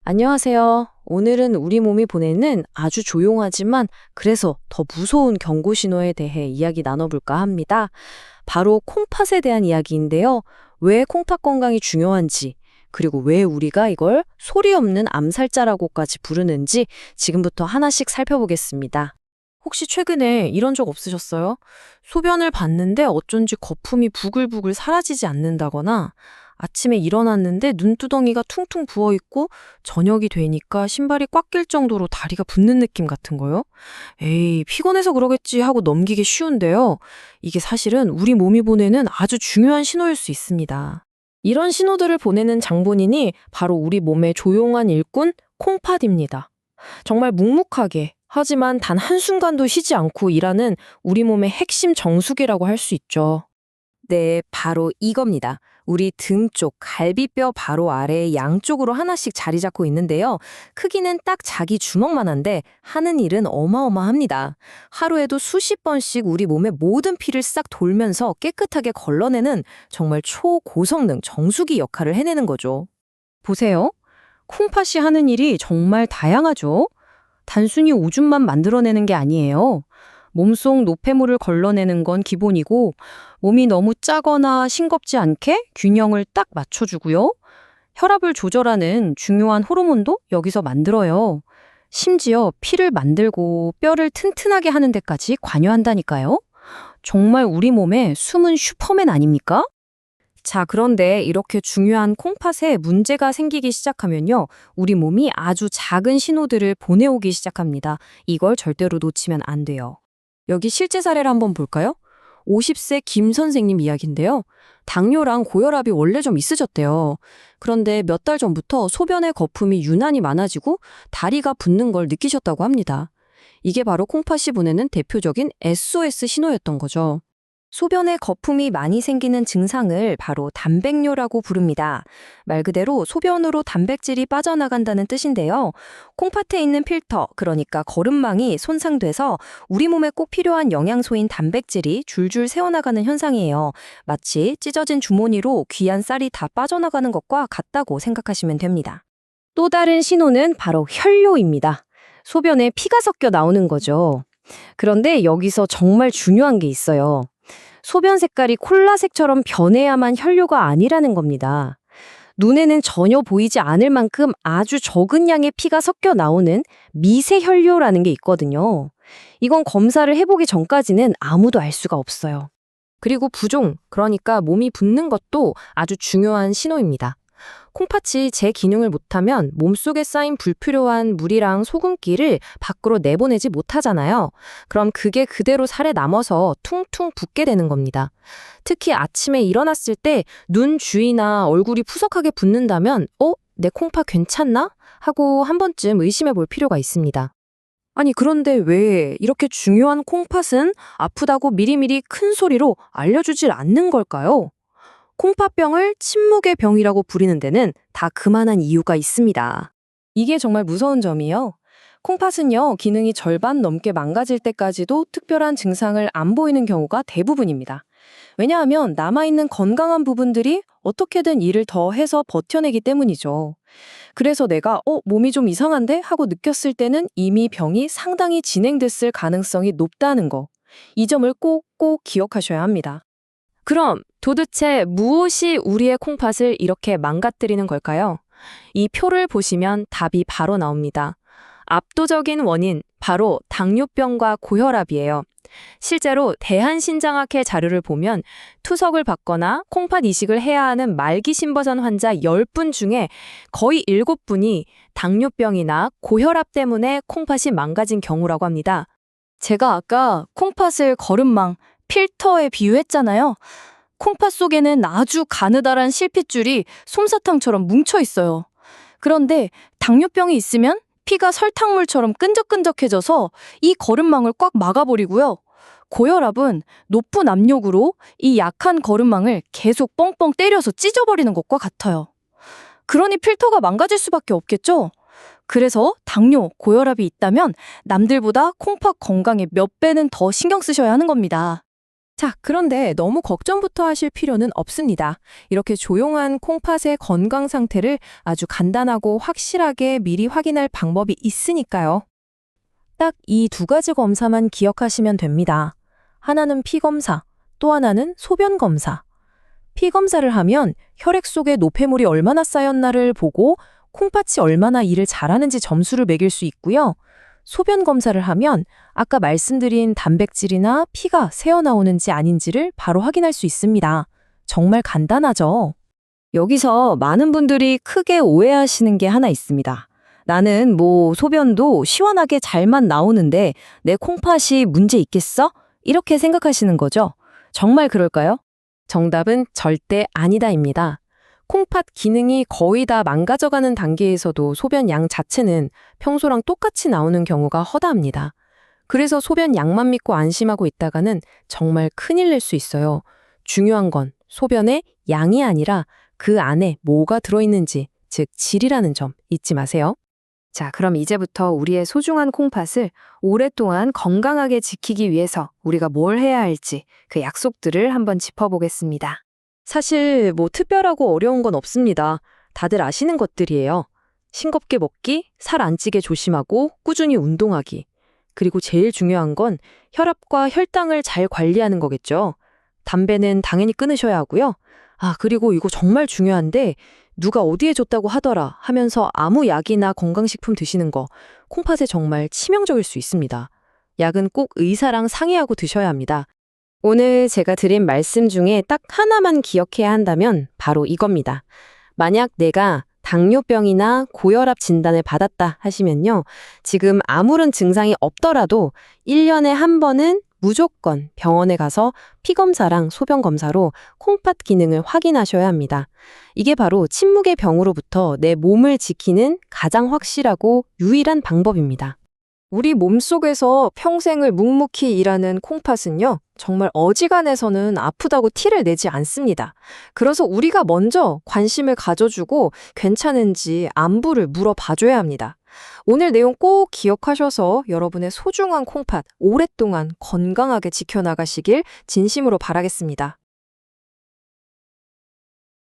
안녕하세요. 오늘은 우리 몸이 보내는 아주 조용하지만 그래서 더 무서운 경고 신호에 대해 이야기 나눠볼까 합니다. 바로 콩팥에 대한 이야기인데요. 왜 콩팥 건강이 중요한지, 그리고 왜 우리가 이걸 소리 없는 암살자라고까지 부르는지 지금부터 하나씩 살펴보겠습니다. 혹시 최근에 이런 적 없으셨어요? 소변을 봤는데 어쩐지 거품이 부글부글 사라지지 않는다거나 아침에 일어났는데 눈두덩이가 퉁퉁 부어있고 저녁이 되니까 신발이 꽉 낄 정도로 다리가 붓는 느낌 같은 거요? 에이, 피곤해서 그러겠지 하고 넘기기 쉬운데요. 이게 사실은 우리 몸이 보내는 아주 중요한 신호일 수 있습니다. 이런 신호들을 보내는 장본인이 바로 우리 몸의 조용한 일꾼 콩팥입니다. 정말 묵묵하게 하지만 단 한순간도 쉬지 않고 일하는 우리 몸의 핵심 정수기라고 할 수 있죠. 네, 바로 이겁니다. 우리 등 쪽 갈비뼈 바로 아래 양쪽으로 하나씩 자리 잡고 있는데요. 크기는 딱 자기 주먹만한데 하는 일은 어마어마합니다. 하루에도 수십 번씩 우리 몸의 모든 피를 싹 돌면서 깨끗하게 걸러내는 정말 초고성능 정수기 역할을 해내는 거죠. 보세요. 콩팥이 하는 일이 정말 다양하죠. 단순히 오줌만 만들어내는 게 아니에요. 몸속 노폐물을 걸러내는 건 기본이고, 몸이 너무 짜거나 싱겁지 않게 균형을 딱 맞춰주고요. 혈압을 조절하는 중요한 호르몬도 여기서 만들어요. 심지어 피를 만들고 뼈를 튼튼하게 하는 데까지 관여한다니까요. 정말 우리 몸의 숨은 슈퍼맨 아닙니까? 자, 그런데 이렇게 중요한 콩팥에 문제가 생기기 시작하면요. 우리 몸이 아주 작은 신호들을 보내오기 시작합니다. 이걸 절대로 놓치면 안 돼요. 여기 실제 사례를 한번 볼까요? 50세 김 선생님 이야기인데요. 당뇨랑 고혈압이 원래 좀 있으셨대요. 그런데 몇 달 전부터 소변의 거품이 유난히 많아지고 다리가 붓는 걸 느끼셨다고 합니다. 이게 바로 콩팥이 보내는 대표적인 SOS 신호였던 거죠. 소변에 거품이 많이 생기는 증상을 바로 단백뇨라고 부릅니다. 말 그대로 소변으로 단백질이 빠져나간다는 뜻인데요. 콩팥에 있는 필터, 그러니까 거름망이 손상돼서 우리 몸에 꼭 필요한 영양소인 단백질이 줄줄 새어나가는 현상이에요. 마치 찢어진 주머니로 귀한 쌀이 다 빠져나가는 것과 같다고 생각하시면 됩니다. 또 다른 신호는 바로 혈뇨입니다. 소변에 피가 섞여 나오는 거죠. 그런데 여기서 정말 중요한 게 있어요. 소변 색깔이 콜라색처럼 변해야만 혈뇨가 아니라는 겁니다. 눈에는 전혀 보이지 않을 만큼 아주 적은 양의 피가 섞여 나오는 미세 혈뇨라는 게 있거든요. 이건 검사를 해보기 전까지는 아무도 알 수가 없어요. 그리고 부종, 그러니까 몸이 붓는 것도 아주 중요한 신호입니다. 콩팥이 제 기능을 못하면 몸속에 쌓인 불필요한 물이랑 소금기를 밖으로 내보내지 못하잖아요. 그럼 그게 그대로 살에 남아서 퉁퉁 붓게 되는 겁니다. 특히 아침에 일어났을 때 눈 주위나 얼굴이 푸석하게 붓는다면 내 콩팥 괜찮나? 하고 한 번쯤 의심해 볼 필요가 있습니다. 아니, 그런데 왜 이렇게 중요한 콩팥은 아프다고 미리미리 큰 소리로 알려주질 않는 걸까요? 콩팥병을 침묵의 병이라고 부리는 데는 다 그만한 이유가 있습니다. 이게 정말 무서운 점이요. 콩팥은요, 기능이 절반 넘게 망가질 때까지도 특별한 증상을 안 보이는 경우가 대부분입니다. 왜냐하면 남아있는 건강한 부분들이 어떻게든 일을 더 해서 버텨내기 때문이죠. 그래서 내가 몸이 좀 이상한데? 하고 느꼈을 때는 이미 병이 상당히 진행됐을 가능성이 높다는 거. 이 점을 꼭꼭 기억하셔야 합니다. 그럼 도대체 무엇이 우리의 콩팥을 이렇게 망가뜨리는 걸까요? 이 표를 보시면 답이 바로 나옵니다. 압도적인 원인, 바로 당뇨병과 고혈압이에요. 실제로 대한신장학회 자료를 보면 투석을 받거나 콩팥 이식을 해야 하는 말기 신버전 환자 10분 중에 거의 7분이 당뇨병이나 고혈압 때문에 콩팥이 망가진 경우라고 합니다. 제가 아까 콩팥을 거름망, 필터에 비유했잖아요. 콩팥 속에는 아주 가느다란 실핏줄이 솜사탕처럼 뭉쳐 있어요. 그런데 당뇨병이 있으면 피가 설탕물처럼 끈적끈적해져서 이 거름망을 꽉 막아버리고요. 고혈압은 높은 압력으로 이 약한 거름망을 계속 뻥뻥 때려서 찢어버리는 것과 같아요. 그러니 필터가 망가질 수밖에 없겠죠? 그래서 당뇨, 고혈압이 있다면 남들보다 콩팥 건강에 몇 배는 더 신경 쓰셔야 하는 겁니다. 자, 그런데 너무 걱정부터 하실 필요는 없습니다. 이렇게 조용한 콩팥의 건강 상태를 아주 간단하고 확실하게 미리 확인할 방법이 있으니까요. 딱 이 두 가지 검사만 기억하시면 됩니다. 하나는 피 검사, 또 하나는 소변 검사. 피 검사를 하면 혈액 속에 노폐물이 얼마나 쌓였나를 보고 콩팥이 얼마나 일을 잘하는지 점수를 매길 수 있고요. 소변 검사를 하면 아까 말씀드린 단백질이나 피가 새어나오는지 아닌지를 바로 확인할 수 있습니다. 정말 간단하죠? 여기서 많은 분들이 크게 오해하시는 게 하나 있습니다. 나는 소변도 시원하게 잘만 나오는데 내 콩팥이 문제 있겠어? 이렇게 생각하시는 거죠? 정말 그럴까요? 정답은 절대 아니다입니다. 콩팥 기능이 거의 다 망가져가는 단계에서도 소변 양 자체는 평소랑 똑같이 나오는 경우가 허다합니다. 그래서 소변 양만 믿고 안심하고 있다가는 정말 큰일 낼 수 있어요. 중요한 건 소변의 양이 아니라 그 안에 뭐가 들어있는지, 즉 질이라는 점 잊지 마세요. 자, 그럼 이제부터 우리의 소중한 콩팥을 오랫동안 건강하게 지키기 위해서 우리가 뭘 해야 할지 그 약속들을 한번 짚어보겠습니다. 사실 특별하고 어려운 건 없습니다. 다들 아시는 것들이에요. 싱겁게 먹기, 살 안 찌게 조심하고 꾸준히 운동하기. 그리고 제일 중요한 건 혈압과 혈당을 잘 관리하는 거겠죠. 담배는 당연히 끊으셔야 하고요. 그리고 이거 정말 중요한데 누가 어디에 줬다고 하더라 하면서 아무 약이나 건강식품 드시는 거 콩팥에 정말 치명적일 수 있습니다. 약은 꼭 의사랑 상의하고 드셔야 합니다. 오늘 제가 드린 말씀 중에 딱 하나만 기억해야 한다면 바로 이겁니다. 만약 내가 당뇨병이나 고혈압 진단을 받았다 하시면요. 지금 아무런 증상이 없더라도 1년에 한 번은 무조건 병원에 가서 피검사랑 소변검사로 콩팥 기능을 확인하셔야 합니다. 이게 바로 침묵의 병으로부터 내 몸을 지키는 가장 확실하고 유일한 방법입니다. 우리 몸속에서 평생을 묵묵히 일하는 콩팥은요, 정말 어지간해서는 아프다고 티를 내지 않습니다. 그래서 우리가 먼저 관심을 가져주고 괜찮은지 안부를 물어봐줘야 합니다. 오늘 내용 꼭 기억하셔서 여러분의 소중한 콩팥 오랫동안 건강하게 지켜나가시길 진심으로 바라겠습니다.